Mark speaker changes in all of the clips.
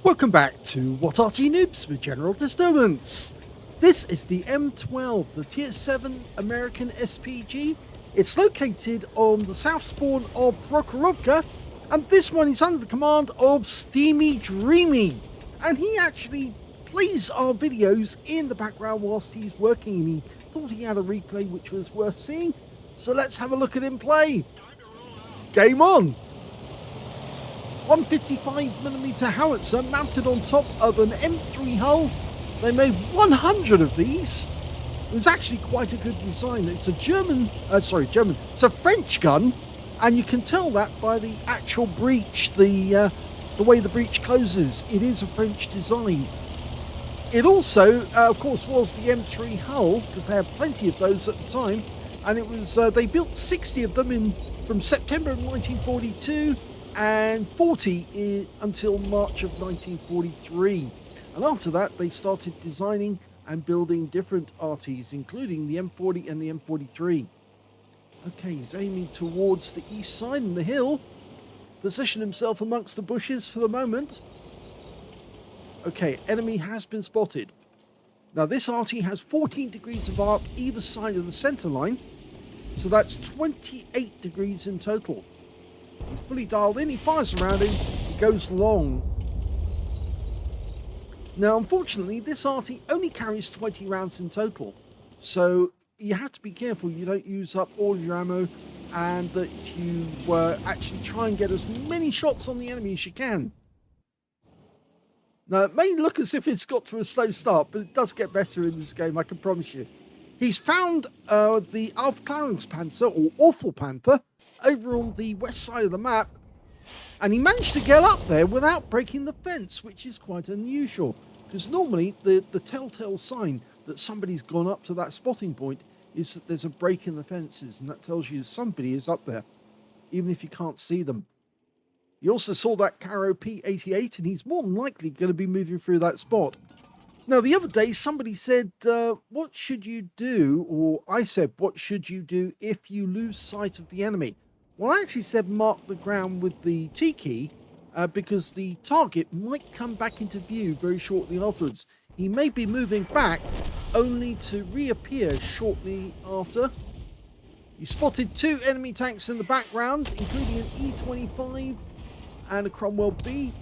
Speaker 1: Welcome back to What Arty Noobs with General Disturbance. This is the M12, the Tier 7 American SPG. It's located on the south spawn of Prokhorovka, and this one is under the command of Steamy Dreamy. And he actually plays our videos in the background whilst he's working, and he thought he had a replay which was worth seeing. So let's have a look at him play. Game on! 155mm howitzer mounted on top of an M3 hull. They made 100 of these. It was actually quite a good design. It's a it's a French gun, and you can tell that by the actual breech, the way the breech closes. It is a French design. It also, of course, was the M3 hull, because they had plenty of those at the time, and it was they built 60 of them from September of 1942 and 40 until March of 1943. And after that, they started designing and building different Artys, including the M40 and the M43. Okay, he's aiming towards the east side and the hill. Position himself amongst the bushes for the moment. Okay, enemy has been spotted. Now this Arty has 14 degrees of arc either side of the center line, so that's 28 degrees in total. He's fully dialed in, he fires around him, he goes long. Now unfortunately this Arty only carries 20 rounds in total, so you have to be careful you don't use up all your ammo, and that you actually try and get as many shots on the enemy as you can. Now it may look as if it's got to a slow start, but it does get better in this game, I can promise you. He's found the Aufklärungspanzer, or Awful Panther, over on the west side of the map, and he managed to get up there without breaking the fence, which is quite unusual, because normally the telltale sign that somebody's gone up to that spotting point is that there's a break in the fences, and that tells you somebody is up there, even if you can't see them. You also saw that Caro P88, and he's more than likely going to be moving through that spot. Now, the other day, somebody said, what should you do? Or I said, what should you do if you lose sight of the enemy? Well, I actually said mark the ground with the T key, because the target might come back into view very shortly afterwards. He may be moving back, only to reappear shortly after. He spotted 2 enemy tanks in the background, including an E25 and a Cromwell B.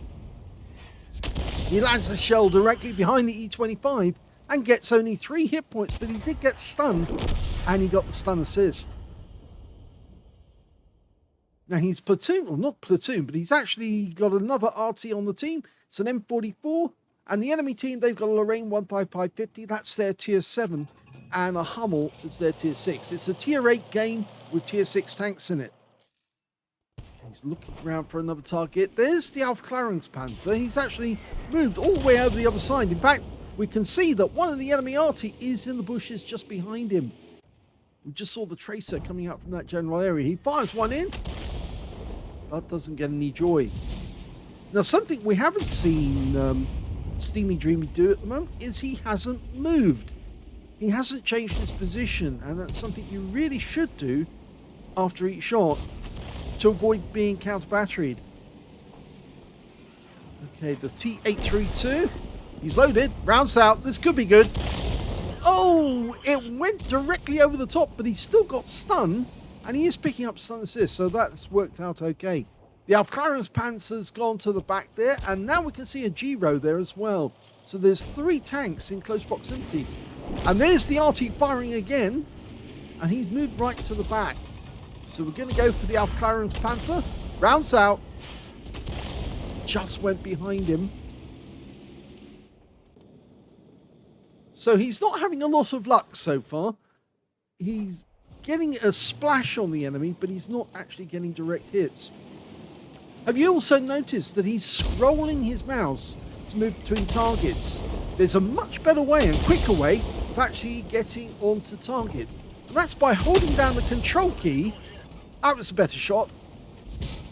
Speaker 1: He lands a shell directly behind the E25 and gets only 3 hit points, but he did get stunned, and he got the stun assist. Now he's platoon, or not platoon, but he's actually got another Arty on the team. It's an M44, and the enemy team, they've got a Lorraine 15550, that's their tier 7, and a Hummel is their tier 6. It's a tier 8 game with tier 6 tanks in it. He's looking around for another target. There's the Aufklärungspanzer. He's actually moved all the way over the other side. In fact, we can see that one of the enemy Arty is in the bushes just behind him. We just saw the tracer coming out from that general area. He fires one in, but doesn't get any joy. Now, something we haven't seen Steamy Dreamy do at the moment is he hasn't moved. He hasn't changed his position, and that's something you really should do after each shot, to avoid being counter-batteried. Okay, the T832. He's loaded. Rounds out. This could be good. Oh, it went directly over the top, but he's still got stun, and he is picking up stun assist, so that's worked out okay. The Aufklärungspanzer's gone to the back there, and now we can see a G-Row there as well. So there's 3 tanks in close proximity. And there's the Arty firing again, and he's moved right to the back. So we're going to go for the Aufklärungspanther. Rounds out. Just went behind him. So he's not having a lot of luck so far. He's getting a splash on the enemy, but he's not actually getting direct hits. Have you also noticed that he's scrolling his mouse to move between targets? There's a much better way and quicker way of actually getting onto target. And that's by holding down the control key. That was a better shot.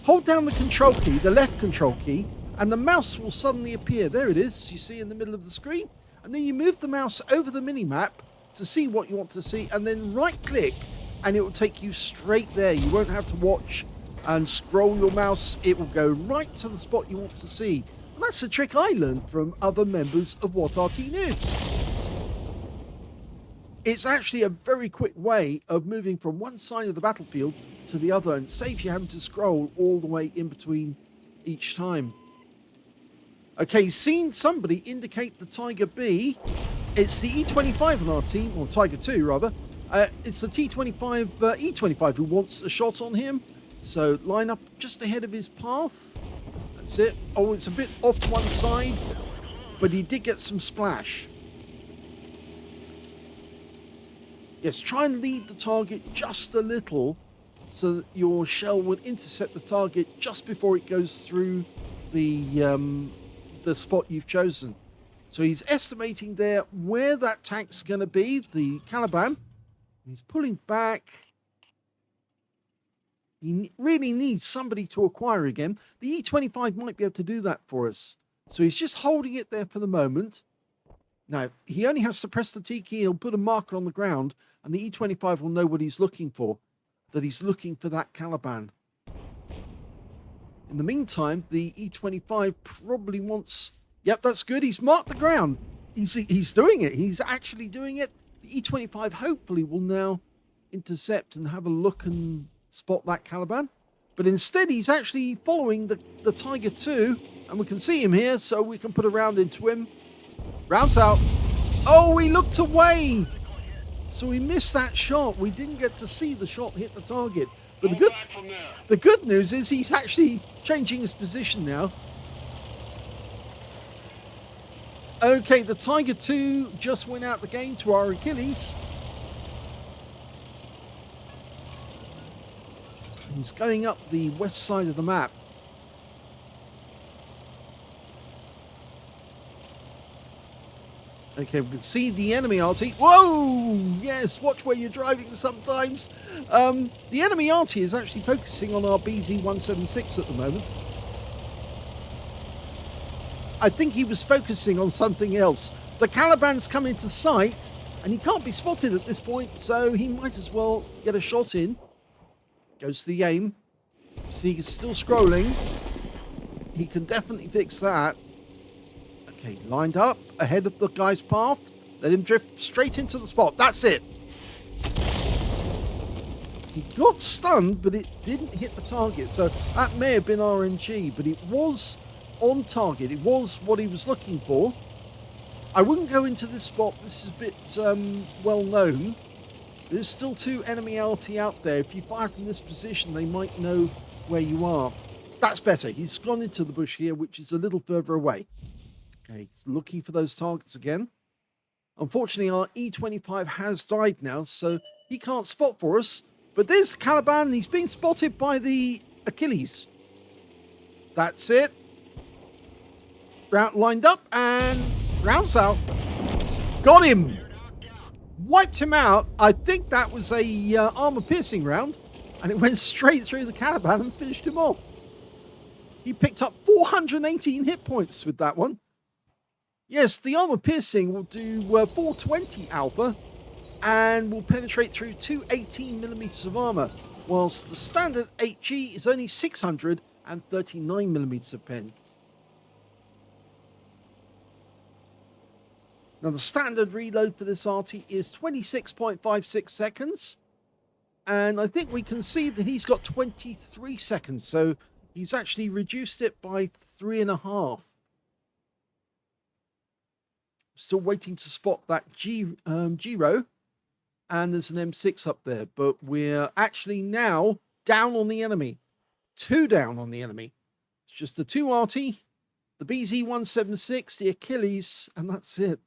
Speaker 1: Hold down the control key, the left control key, and the mouse will suddenly appear. There it is, you see in the middle of the screen. And then you move the mouse over the mini-map to see what you want to see, and then right-click, and it will take you straight there. You won't have to watch and scroll your mouse. It will go right to the spot you want to see. And that's a trick I learned from other members of What Arty Noobs. It's actually a very quick way of moving from one side of the battlefield to the other, and saves you having to scroll all the way in between each time. Okay, seen somebody indicate the Tiger B. It's the E25 on our team, or Tiger 2 rather. It's the T25 E25 who wants a shot on him. So line up just ahead of his path. That's it. Oh, it's a bit off to one side, but he did get some splash. Yes, try and lead the target just a little so that your shell would intercept the target just before it goes through the spot you've chosen. So he's estimating there where that tank's going to be, the Caliban. He's pulling back. He really needs somebody to acquire again. The E25 might be able to do that for us. So he's just holding it there for the moment. Now, he only has to press the T key. He'll put a marker on the ground, and the E25 will know what he's looking for, that he's looking for that Caliban. In the meantime, the E25 probably wants... Yep, that's good. He's marked the ground. He's doing it. He's actually doing it. The E25 hopefully will now intercept and have a look and spot that Caliban. But instead, he's actually following the Tiger 2, and we can see him here, so we can put a round into him. Rounds out. Oh, he looked away. So he missed that shot. We didn't get to see the shot hit the target. But the good news is he's actually changing his position now. Okay, the Tiger 2 just went out the game to our Achilles. He's going up the west side of the map. Okay, we can see the enemy Arty. Whoa! Yes, watch where you're driving sometimes. The enemy Arty is actually focusing on our BZ-176 at the moment. I think he was focusing on something else. The Caliban's come into sight, and he can't be spotted at this point, so he might as well get a shot in. Goes to the aim. See, he's still scrolling. He can definitely fix that. Okay, lined up ahead of the guy's path. Let him drift straight into the spot. That's it. He got stunned, but it didn't hit the target. So that may have been RNG, but it was on target. It was what he was looking for. I wouldn't go into this spot. This is a bit well known. There's still two enemy LT out there. If you fire from this position, they might know where you are. That's better. He's gone into the bush here, which is a little further away. Okay, he's looking for those targets again. Unfortunately, our E25 has died now, so he can't spot for us. But there's the Caliban. He's being spotted by the Achilles. That's it. Round lined up and rounds out. Got him. Wiped him out. I think that was a armor-piercing round, and it went straight through the Caliban and finished him off. He picked up 418 hit points with that one. Yes, the armor-piercing will do 420 alpha and will penetrate through 218 millimeters of armor, whilst the standard HE is only 639 millimeters of pen. Now, the standard reload for this Arty is 26.56 seconds. And I think we can see that he's got 23 seconds. So he's actually reduced it by 3.5. Still waiting to spot that Giro. And there's an M6 up there. But we're actually now down on the enemy. 2 down on the enemy. It's just the 2 Arty, the BZ-176, the Achilles, and that's it.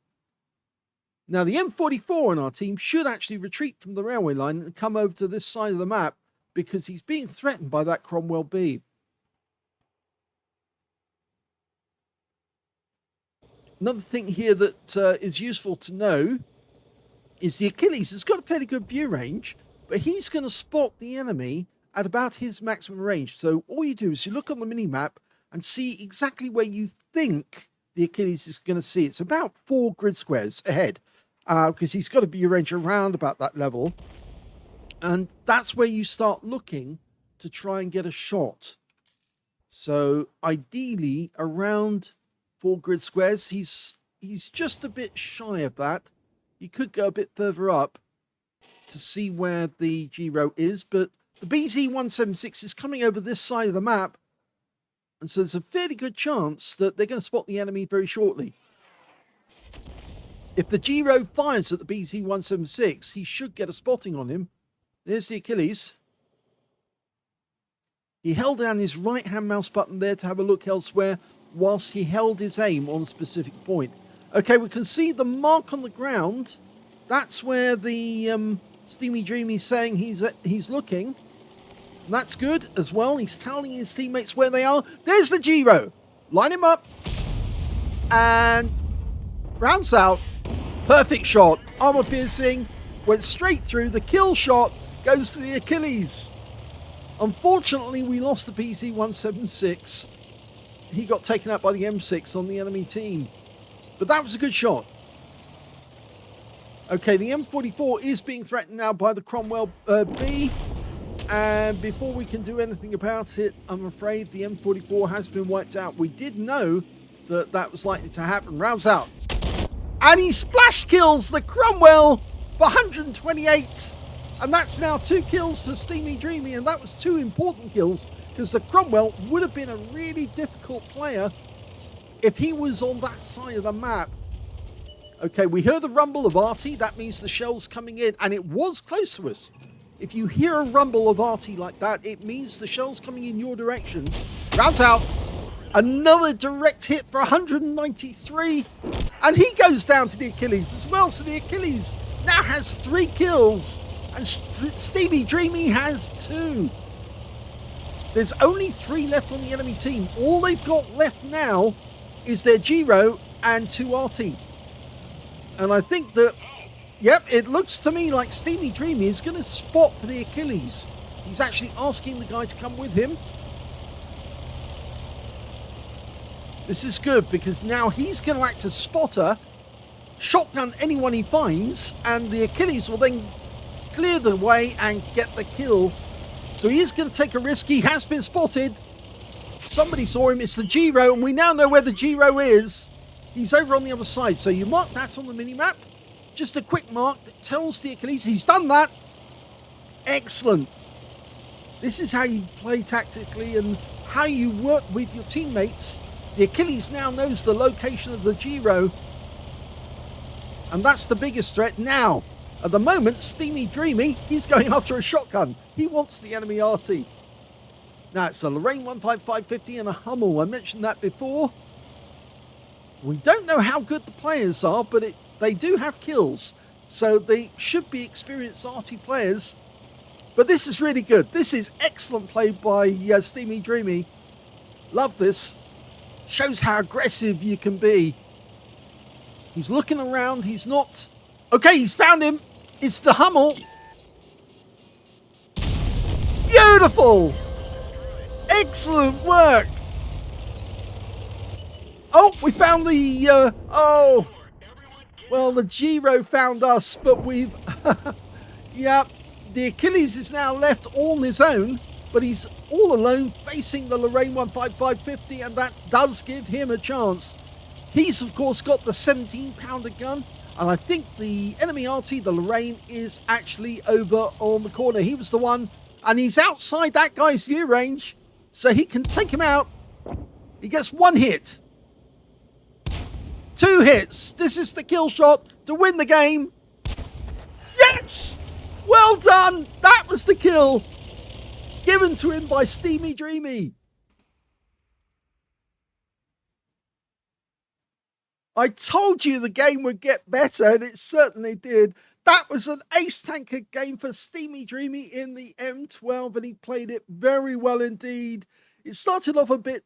Speaker 1: Now, the M44 on our team should actually retreat from the railway line and come over to this side of the map because he's being threatened by that Cromwell B. Another thing here that is useful to know is the Achilles has got a fairly good view range, but he's going to spot the enemy at about his maximum range. So all you do is you look on the mini-map and see exactly where you think the Achilles is going to see. It's about 4 grid squares ahead. Because he's got to be range around about that level. And that's where you start looking to try and get a shot. So ideally around 4 grid squares. He's just a bit shy of that. He could go a bit further up to see where the Giro is, but the BZ176 is coming over this side of the map, and so there's a fairly good chance that they're going to spot the enemy very shortly. If the Giro fires at the BZ176, he should get a spotting on him. There's the Achilles. He held down his right-hand mouse button there to have a look elsewhere whilst he held his aim on a specific point. Okay, we can see the mark on the ground. That's where the Steamy Dreamy's saying he's looking. And that's good as well. He's telling his teammates where they are. There's the Giro. Line him up. And rounds out. Perfect shot. Armor piercing. Went straight through. The kill shot goes to the Achilles. Unfortunately, we lost the BZ176. He got taken out by the M6 on the enemy team. But that was a good shot. Okay, the M44 is being threatened now by the Cromwell B. And before we can do anything about it, I'm afraid the M44 has been wiped out. We did know that that was likely to happen. Rounds out. And he splash kills the Cromwell for 128. And that's now 2 kills for Steamy Dreamy. And that was 2 important kills, because the Cromwell would have been a really difficult player if he was on that side of the map. Okay, we heard the rumble of Arty. That means the shell's coming in, and it was close to us. If you hear a rumble of Arty like that, it means the shell's coming in your direction. Rounds out. Another direct hit for 193. And he goes down to the Achilles as well. So the Achilles now has 3 kills. And Steamy Dreamy has 2. There's only 3 left on the enemy team. All they've got left now is their Giro and 2 Arty. And I think that, yep, it looks to me like Steamy Dreamy is going to spot for the Achilles. He's actually asking the guy to come with him. This is good, because now he's going to act as spotter, shotgun anyone he finds, and the Achilles will then clear the way and get the kill. So he is going to take a risk. He has been spotted. Somebody saw him. It's the Giro, and we now know where the Giro is. He's over on the other side. So you mark that on the mini-map. Just a quick mark that tells the Achilles he's done that. Excellent. This is how you play tactically and how you work with your teammates. The Achilles now knows the location of the Giro. And that's the biggest threat now. At the moment, Steamy Dreamy, he's going after a shotgun. He wants the enemy Arty. Now, it's a Lorraine 15550 and a Hummel. I mentioned that before. We don't know how good the players are, but they do have kills. So they should be experienced Arty players. But this is really good. This is excellent play by Steamy Dreamy. Love this. Shows how aggressive you can be. He's looking around. He's not... Okay, he's found him. It's the Hummel. Beautiful. Excellent work. Oh, we found the... oh. Well, the Giro found us, but we've... yeah, the Achilles is now left all on his own, but he's all alone facing the Lorraine 15550, and that does give him a chance. He's, of course, got the 17-pounder gun, and I think the enemy Arty, the Lorraine, is actually over on the corner. He was the one, and he's outside that guy's view range, so he can take him out. He gets 1 hit. 2 hits. This is the kill shot to win the game. Yes! Well done. That was the kill. Given to him by Steamy Dreamy. I told you the game would get better, and it certainly did. That was an ace tanker game for Steamy Dreamy in the M12, and he played it very well indeed. It started off a bit,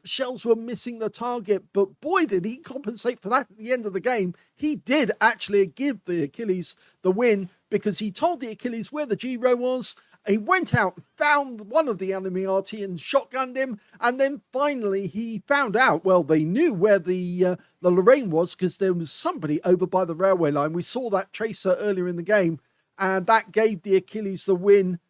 Speaker 1: shells were missing the target, but boy, did he compensate for that at the end of the game. He did actually give the Achilles the win, because he told the Achilles where the Giro was. He went out, found one of the enemy Arty and shotgunned him, and then finally he found out, well, they knew where the Lorraine was, because there was somebody over by the railway line. We saw that tracer earlier in the game, and that gave the Achilles the win.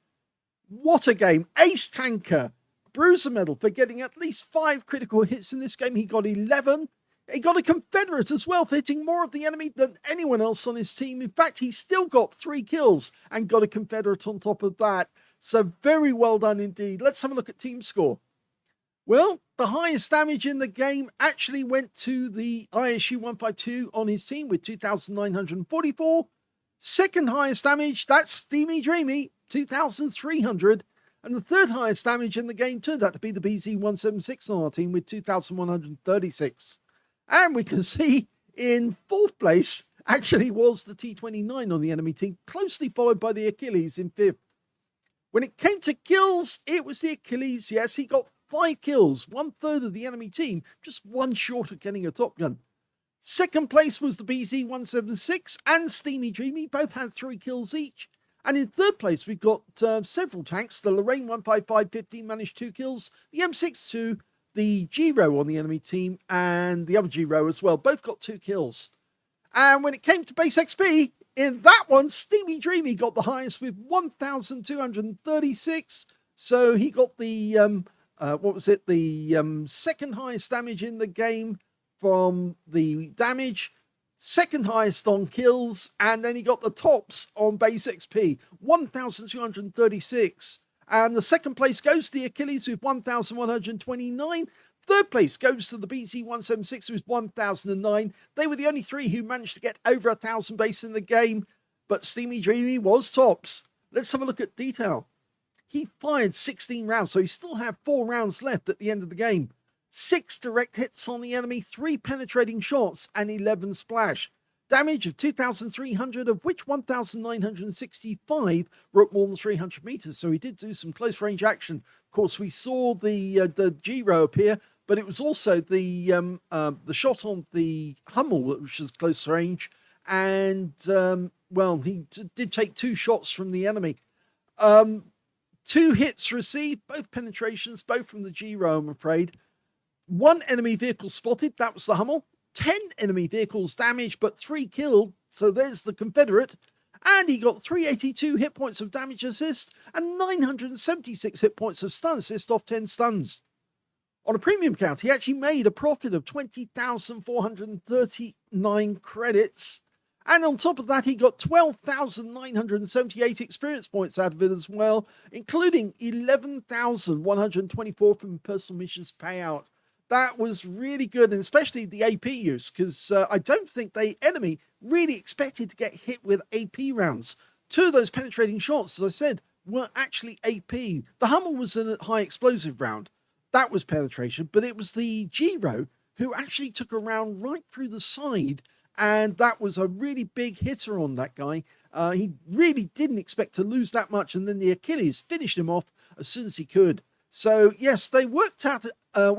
Speaker 1: What a game. Ace tanker. Bruiser medal for getting at least 5 critical hits in this game. He got 11. He got a Confederate as well for hitting more of the enemy than anyone else on his team. In fact, he still got 3 kills and got a Confederate on top of that. So very well done indeed. Let's have a look at team score. Well, the highest damage in the game actually went to the ISU 152 on his team with 2,944. Second highest damage, that's Steamy Dreamy, 2,300. And the third highest damage in the game turned out to be the BZ176 on our team with 2,136. And we can see in fourth place actually was the T29 on the enemy team, closely followed by the Achilles in fifth. When it came to kills, it was the Achilles. Yes, he got 5 kills, 1/3 of the enemy team, just one short of getting a Top Gun. Second place was the BZ176 and Steamy Dreamy, both had 3 kills each. And in third place, we've got several tanks. The Lorraine 155-15 managed 2 kills, the M62, the Giro on the enemy team, and the other Giro as well, both got 2 kills. And when it came to base XP, in that one, Steamy Dreamy got the highest with 1,236. So he got the, second highest damage in the game from the damage, second highest on kills, and then he got the tops on base XP, 1,236. And the second place goes to the Achilles with 1,129. Third place goes to the BZ176 with 1,009. They were the only 3 who managed to get over 1,000 base in the game, but Steamy Dreamy was tops. Let's have a look at detail. He fired 16 rounds, so he still had 4 rounds left at the end of the game. 6 direct hits on the enemy, 3 penetrating shots, and 11 splash. Damage of 2,300, of which 1,965 were at more than 300 meters, so he did do some close range action. Of course, we saw the Giro appear, but it was also the shot on the Hummel, which was close range, and he did take 2 shots from the enemy. 2 hits received, both penetrations, both from the Giro, I'm afraid. 1 enemy vehicle spotted, that was the Hummel. 10 enemy vehicles damaged, but 3 killed, so there's the Confederate. And he got 382 hit points of damage assist and 976 hit points of stun assist off 10 stuns. On a premium count, he actually made a profit of 20,439 credits. And on top of that, he got 12,978 experience points out of it as well, including 11,124 from personal missions payout. That was really good, and especially the AP use, because I don't think the enemy really expected to get hit with AP rounds. 2 of those penetrating shots, as I said, were actually AP. The Hummel was a high explosive round. That was penetration, but it was the Giro who actually took a round right through the side, and that was a really big hitter on that guy. He really didn't expect to lose that much, and then the Achilles finished him off as soon as he could. So yes, they worked as a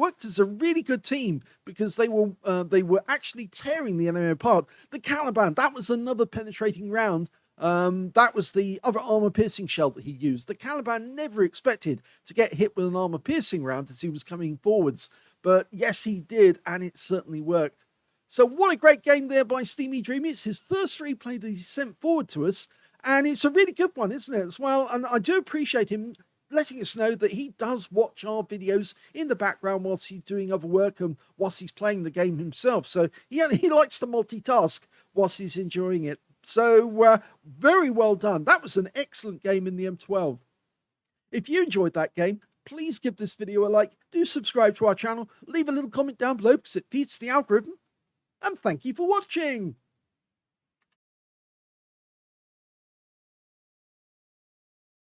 Speaker 1: really good team, because they were actually tearing the enemy apart. The Caliban, that was another penetrating round. That was the other armor piercing shell that he used. The Caliban never expected to get hit with an armor piercing round as he was coming forwards, but yes, he did, and it certainly worked. So what a great game there by Steamy Dreamy. It's his first replay that he sent forward to us, and it's a really good one, isn't it, as well? And I do appreciate him letting us know that he does watch our videos in the background whilst he's doing other work and whilst he's playing the game himself. So he likes to multitask whilst he's enjoying it. So very well done. That was an excellent game in the M12. If you enjoyed that game, please give this video a like, do subscribe to our channel, leave a little comment down below because it feeds the algorithm, and thank you for watching.